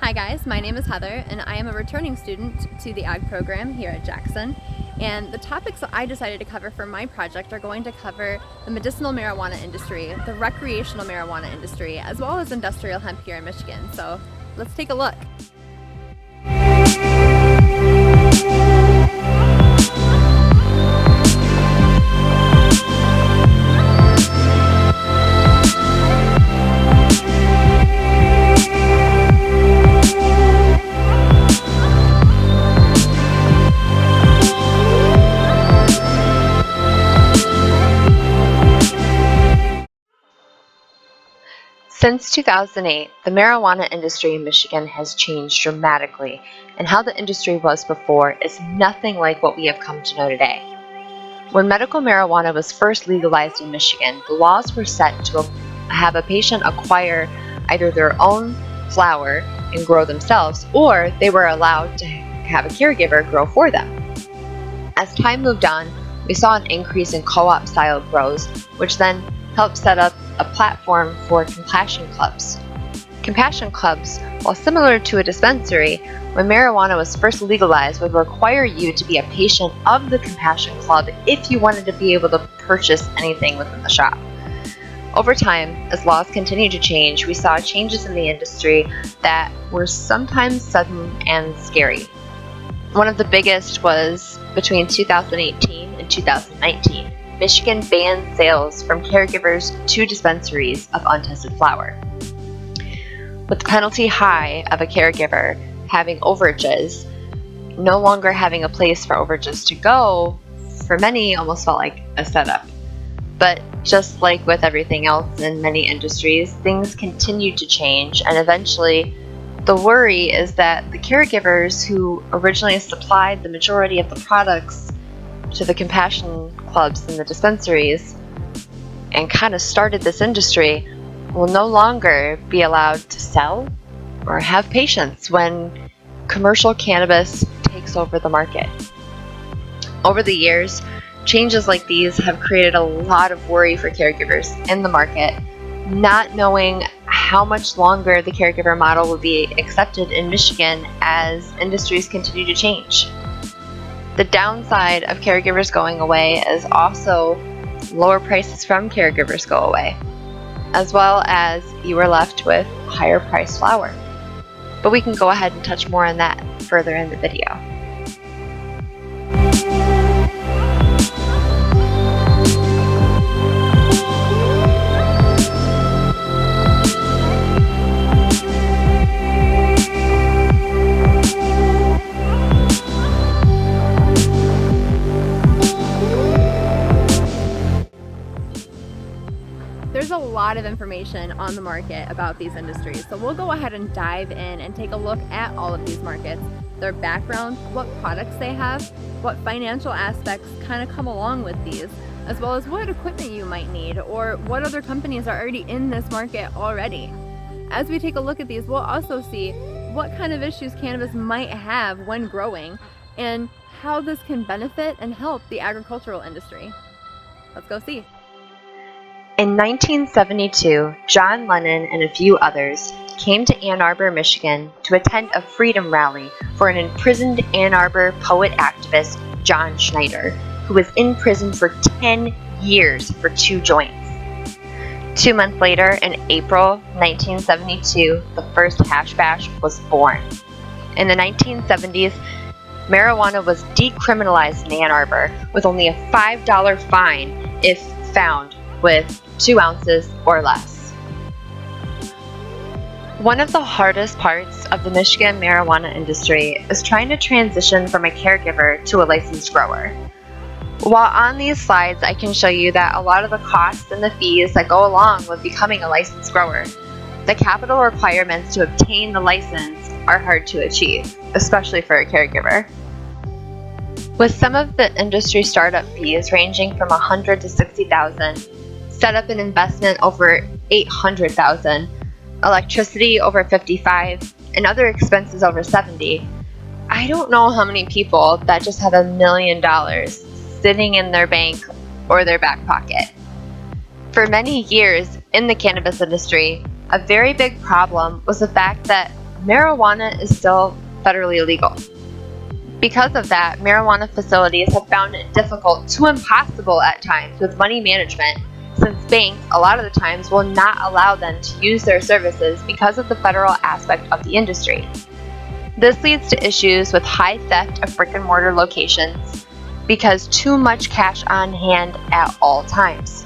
Hi guys, my name is Heather and I am a returning student to the Ag program here at Jackson. And the topics that I decided to cover for my project are going to cover the medicinal marijuana industry, the recreational marijuana industry, as well as industrial hemp here in Michigan. So let's take a look. Since 2008, the marijuana industry in Michigan has changed dramatically, and how the industry was before is nothing like what we have come to know today. When medical marijuana was first legalized in Michigan, the laws were set to have a patient acquire either their own flower and grow themselves, or they were allowed to have a caregiver grow for them. As time moved on, we saw an increase in co-op style grows, which then helped set up a platform for compassion clubs. Compassion clubs, while similar to a dispensary, when marijuana was first legalized, would require you to be a patient of the compassion club if you wanted to be able to purchase anything within the shop. Over time, as laws continued to change, we saw changes in the industry that were sometimes sudden and scary. One of the biggest was between 2018 and 2019. Michigan banned sales from caregivers to dispensaries of untested flower. With the penalty high of a caregiver having overages, no longer having a place for overages to go, for many almost felt like a setup. But just like with everything else in many industries, things continued to change, and eventually the worry is that the caregivers who originally supplied the majority of the products to the compassion clubs and the dispensaries and kind of started this industry will no longer be allowed to sell or have patients when commercial cannabis takes over the market. Over the years, changes like these have created a lot of worry for caregivers in the market, not knowing how much longer the caregiver model will be accepted in Michigan as industries continue to change. The downside of caregivers going away is also lower prices from caregivers go away, as well as you are left with higher priced flower. But we can go ahead and touch more on that further in the video. There's a lot of information on the market about these industries, so we'll go ahead and dive in and take a look at all of these markets, their background, what products they have, what financial aspects kind of come along with these, as well as what equipment you might need or what other companies are already in this market already. As we take a look at these, we'll also see what kind of issues cannabis might have when growing and how this can benefit and help the agricultural industry. Let's go see. In 1972, John Lennon and a few others came to Ann Arbor, Michigan to attend a freedom rally for an imprisoned Ann Arbor poet activist, John Schneider, who was in prison for 10 years for 2 joints. 2 months later, in April 1972, the first hash bash was born. In the 1970s, marijuana was decriminalized in Ann Arbor with only a $5 fine if found with 2 ounces or less. One of the hardest parts of the Michigan marijuana industry is trying to transition from a caregiver to a licensed grower. While on these slides I can show you that a lot of the costs and the fees that go along with becoming a licensed grower, the capital requirements to obtain the license are hard to achieve, especially for a caregiver. With some of the industry startup fees ranging from $100,000 to $60,000, setup and investment over $800,000, electricity over $55,000, and other expenses over $70,000, I don't know how many people that just have $1 million sitting in their bank or their back pocket. For many years in the cannabis industry, a very big problem was the fact that marijuana is still federally illegal. Because of that, marijuana facilities have found it difficult to impossible at times with money management, since banks a lot of the times will not allow them to use their services because of the federal aspect of the industry. This leads to issues with high theft of brick and mortar locations because too much cash on hand at all times.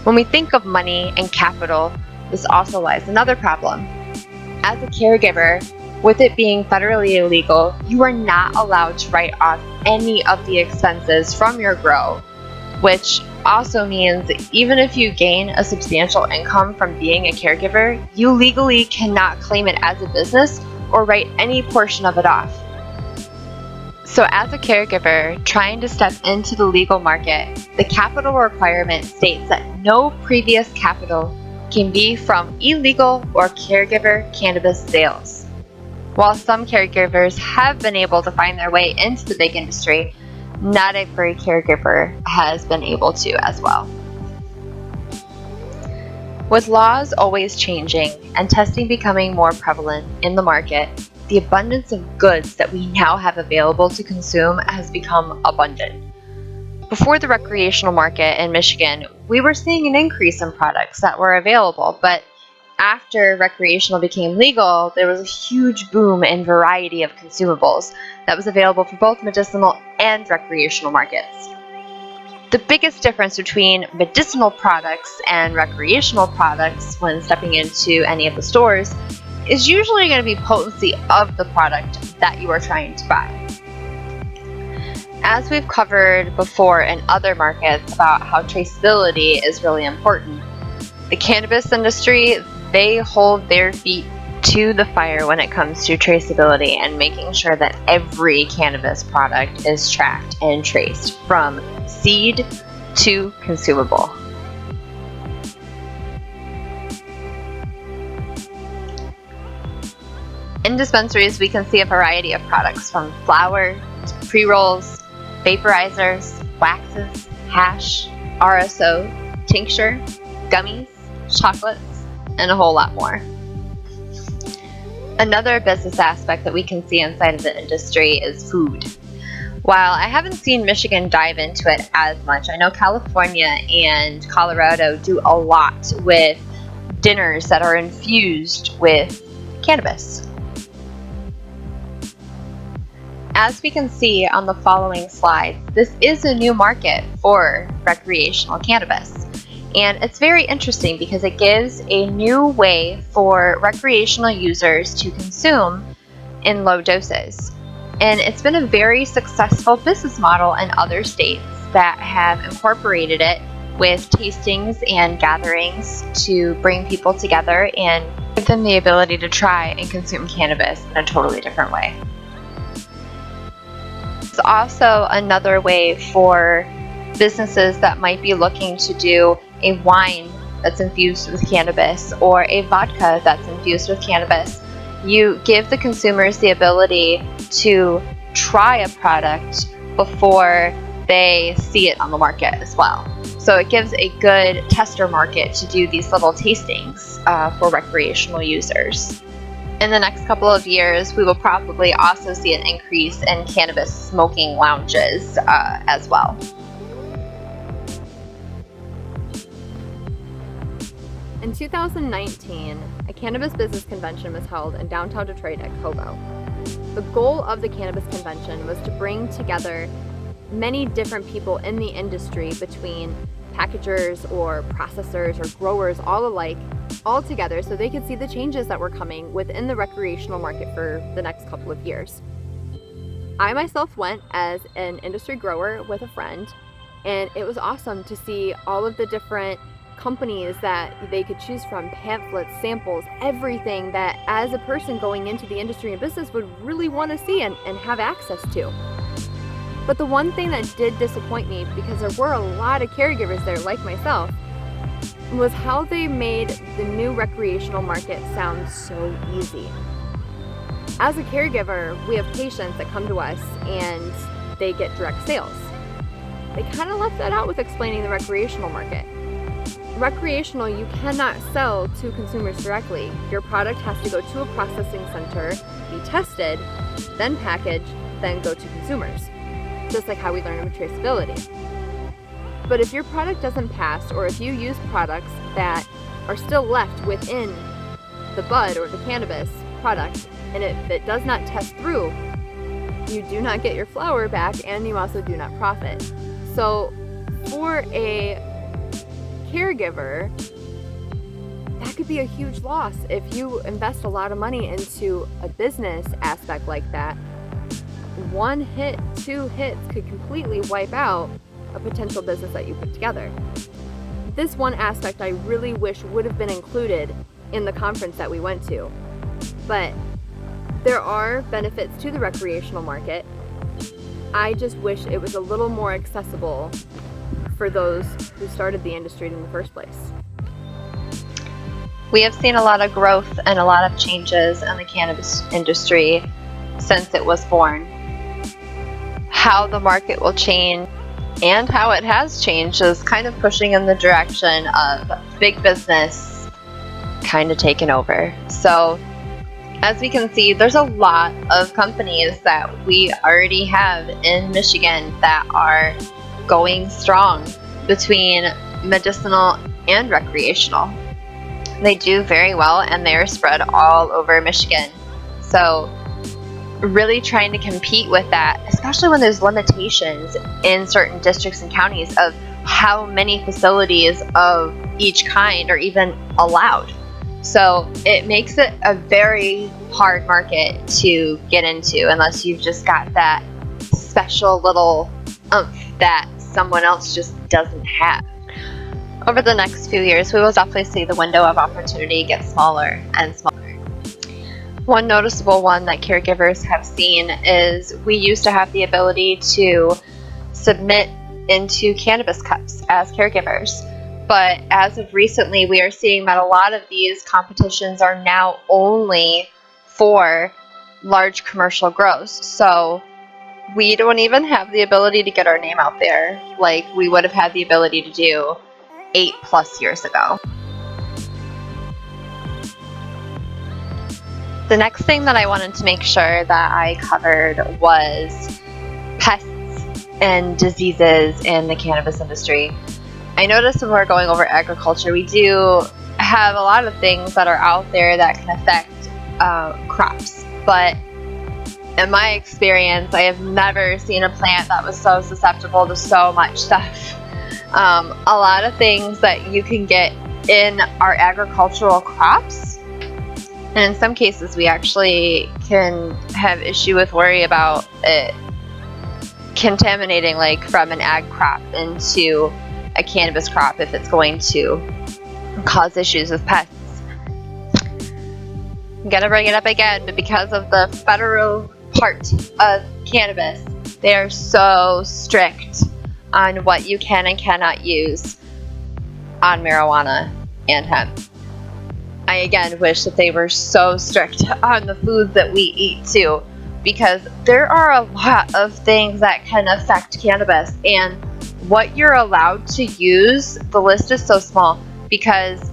When we think of money and capital, this also lies another problem. As a caregiver, with it being federally illegal, you are not allowed to write off any of the expenses from your grow, which also means even if you gain a substantial income from being a caregiver, you legally cannot claim it as a business or write any portion of it off. So as a caregiver trying to step into the legal market, the capital requirement states that no previous capital can be from illegal or caregiver cannabis sales. While some caregivers have been able to find their way into the big industry, not every caregiver has been able to as well. With laws always changing and testing becoming more prevalent in the market, the abundance of goods that we now have available to consume has become abundant. Before the recreational market in Michigan, we were seeing an increase in products that were available, but after recreational became legal, there was a huge boom in variety of consumables that was available for both medicinal and recreational markets. The biggest difference between medicinal products and recreational products when stepping into any of the stores is usually going to be potency of the product that you are trying to buy. As we've covered before in other markets about how traceability is really important, the cannabis industry, they hold their feet to the fire when it comes to traceability and making sure that every cannabis product is tracked and traced from seed to consumable. In dispensaries, we can see a variety of products from flower to pre-rolls, vaporizers, waxes, hash, RSO, tincture, gummies, chocolates, and a whole lot more. Another business aspect that we can see inside of the industry is food. While I haven't seen Michigan dive into it as much, I know California and Colorado do a lot with dinners that are infused with cannabis. As we can see on the following slides, this is a new market for recreational cannabis. And it's very interesting because it gives a new way for recreational users to consume in low doses. And it's been a very successful business model in other states that have incorporated it with tastings and gatherings to bring people together and give them the ability to try and consume cannabis in a totally different way. It's also another way for businesses that might be looking to do a wine that's infused with cannabis or a vodka that's infused with cannabis. You give the consumers the ability to try a product before they see it on the market as well. So it gives a good tester market to do these little tastings for recreational users. In the next couple of years, we will probably also see an increase in cannabis smoking lounges as well. In 2019, a cannabis business convention was held in downtown Detroit at Kobo. The goal of the cannabis convention was to bring together many different people in the industry, between packagers or processors or growers all alike, all together so they could see the changes that were coming within the recreational market for the next couple of years. I myself went as an industry grower with a friend, and it was awesome to see all of the different companies that they could choose from, pamphlets, samples, everything that as a person going into the industry and business would really want to see and have access to. But the one thing that did disappoint me, because there were a lot of caregivers there like myself, was how they made the new recreational market sound so easy. As a caregiver, we have patients that come to us and they get direct sales. They kind of left that out with explaining the recreational market. recreational, you cannot sell to consumers directly. Your product has to go to a processing center, be tested, then packaged, then go to consumers. Just like how we learn about traceability. But if your product doesn't pass, or if you use products that are still left within the bud or the cannabis product, and if it does not test through, you do not get your flower back, and you also do not profit. So for a caregiver, that could be a huge loss. If you invest a lot of money into a business aspect like that, one hit, two hits could completely wipe out a potential business that you put together. This one aspect I really wish would have been included in the conference that we went to. But there are benefits to the recreational market. I just wish it was a little more accessible for those who started the industry in the first place. We have seen a lot of growth and a lot of changes in the cannabis industry since it was born. How the market will change and how it has changed is kind of pushing in the direction of big business kind of taking over. So as we can see, there's a lot of companies that we already have in Michigan that are going strong between medicinal and recreational. They do very well, and they're spread all over Michigan. So really trying to compete with that, especially when there's limitations in certain districts and counties of how many facilities of each kind are even allowed. So it makes it a very hard market to get into unless you've just got that special little oomph that someone else just doesn't have. Over the next few years, we will definitely see the window of opportunity get smaller and smaller. One noticeable one that caregivers have seen is we used to have the ability to submit into cannabis cups as caregivers. But as of recently, we are seeing that a lot of these competitions are now only for large commercial grows. So we don't even have the ability to get our name out there like we would have had the ability to do 8+ years ago. The next thing that I wanted to make sure that I covered was pests and diseases in the cannabis industry. I noticed when we're going over agriculture, we do have a lot of things that are out there that can affect crops. But in my experience, I have never seen a plant that was so susceptible to so much stuff. A lot of things that you can get in our agricultural crops. And in some cases, we actually can have issue with worry about it contaminating, like from an ag crop into a cannabis crop if it's going to cause issues with pests. I'm gonna bring it up again, but because of the federal part of cannabis, they are so strict on what you can and cannot use on marijuana and hemp. I again wish that they were so strict on the foods that we eat too, because there are a lot of things that can affect cannabis, and what you're allowed to use, the list is so small, because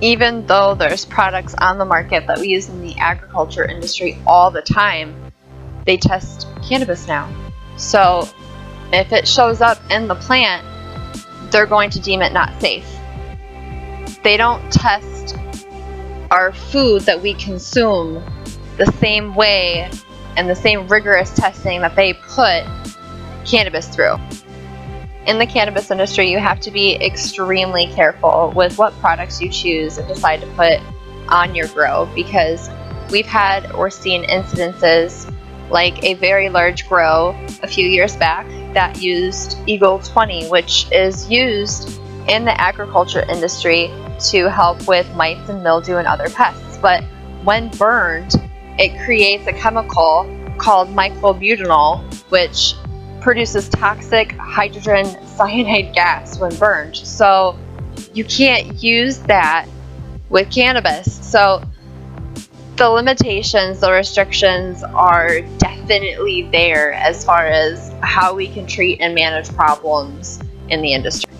even though there's products on the market that we use in the agriculture industry all the time, they test cannabis now. So if it shows up in the plant, they're going to deem it not safe. They don't test our food that we consume the same way and the same rigorous testing that they put cannabis through. In the cannabis industry, you have to be extremely careful with what products you choose and decide to put on your grow, because we've had or seen incidences like a very large grow a few years back that used Eagle 20, which is used in the agriculture industry to help with mites and mildew and other pests. But when burned, it creates a chemical called myclobutanol, which produces toxic hydrogen cyanide gas when burned. So you can't use that with cannabis. So the limitations, the restrictions are definitely there as far as how we can treat and manage problems in the industry.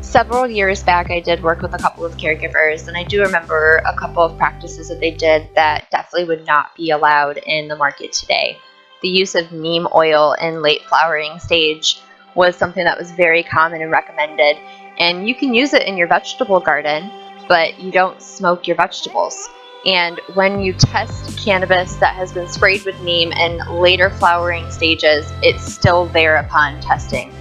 Several years back, I did work with a couple of caregivers, and I do remember a couple of practices that they did that definitely would not be allowed in the market today. The use of neem oil in late flowering stage was something that was very common and recommended, and you can use it in your vegetable garden, but you don't smoke your vegetables. And when you test cannabis that has been sprayed with neem in later flowering stages, it's still there upon testing.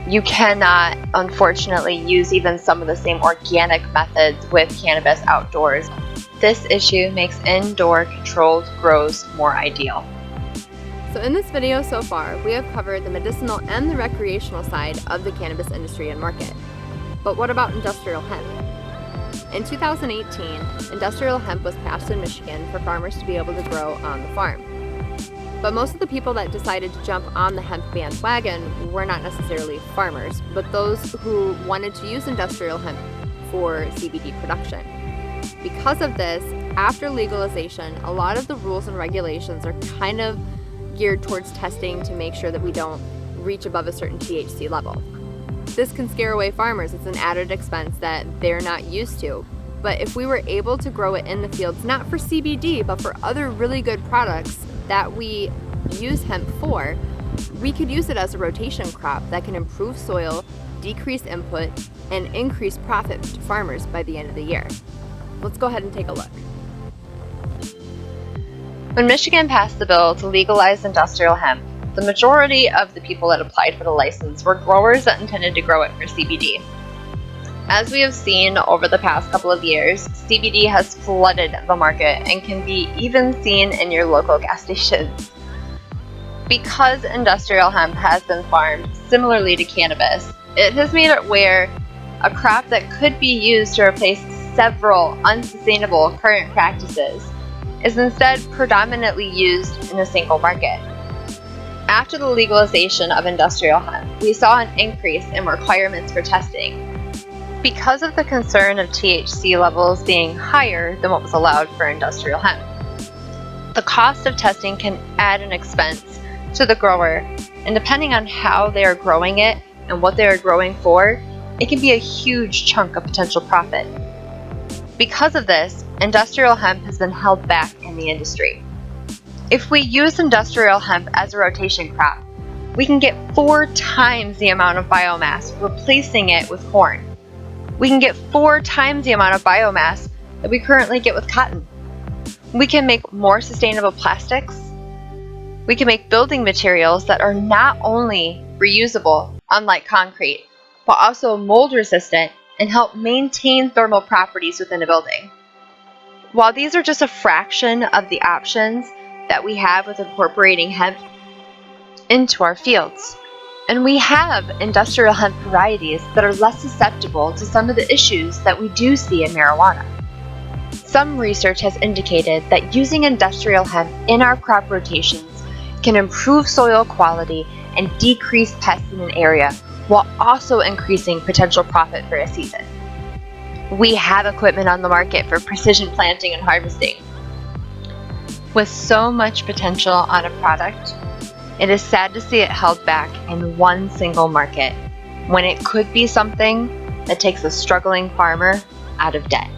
You cannot, unfortunately, use even some of the same organic methods with cannabis outdoors. This issue makes indoor controlled grows more ideal. So in this video so far, we have covered the medicinal and the recreational side of the cannabis industry and market. But what about industrial hemp? In 2018, industrial hemp was passed in Michigan for farmers to be able to grow on the farm. But most of the people that decided to jump on the hemp bandwagon were not necessarily farmers, but those who wanted to use industrial hemp for CBD production. Because of this, after legalization, a lot of the rules and regulations are kind of geared towards testing to make sure that we don't reach above a certain THC level. This can scare away farmers. It's an added expense that they're not used to. But if we were able to grow it in the fields, not for CBD, but for other really good products that we use hemp for, we could use it as a rotation crop that can improve soil, decrease input, and increase profit to farmers by the end of the year. Let's go ahead and take a look. When Michigan passed the bill to legalize industrial hemp, the majority of the people that applied for the license were growers that intended to grow it for CBD. As we have seen over the past couple of years, CBD has flooded the market and can be even seen in your local gas stations. Because industrial hemp has been farmed similarly to cannabis, it has made it where a crop that could be used to replace several unsustainable current practices is instead predominantly used in a single market. After the legalization of industrial hemp, we saw an increase in requirements for testing. Because of the concern of THC levels being higher than what was allowed for industrial hemp. The cost of testing can add an expense to the grower, and depending on how they are growing it and what they are growing for, it can be a huge chunk of potential profit. Because of this, industrial hemp has been held back in the industry. If we use industrial hemp as a rotation crop, we can get 4 times the amount of biomass replacing it with corn. We can get 4 times the amount of biomass that we currently get with cotton. We can make more sustainable plastics. We can make building materials that are not only reusable, unlike concrete, but also mold resistant and help maintain thermal properties within a building. While these are just a fraction of the options that we have with incorporating hemp into our fields, and we have industrial hemp varieties that are less susceptible to some of the issues that we do see in marijuana. Some research has indicated that using industrial hemp in our crop rotations can improve soil quality and decrease pests in an area while also increasing potential profit for a season. We have equipment on the market for precision planting and harvesting. With so much potential on a product, it is sad to see it held back in one single market when it could be something that takes a struggling farmer out of debt.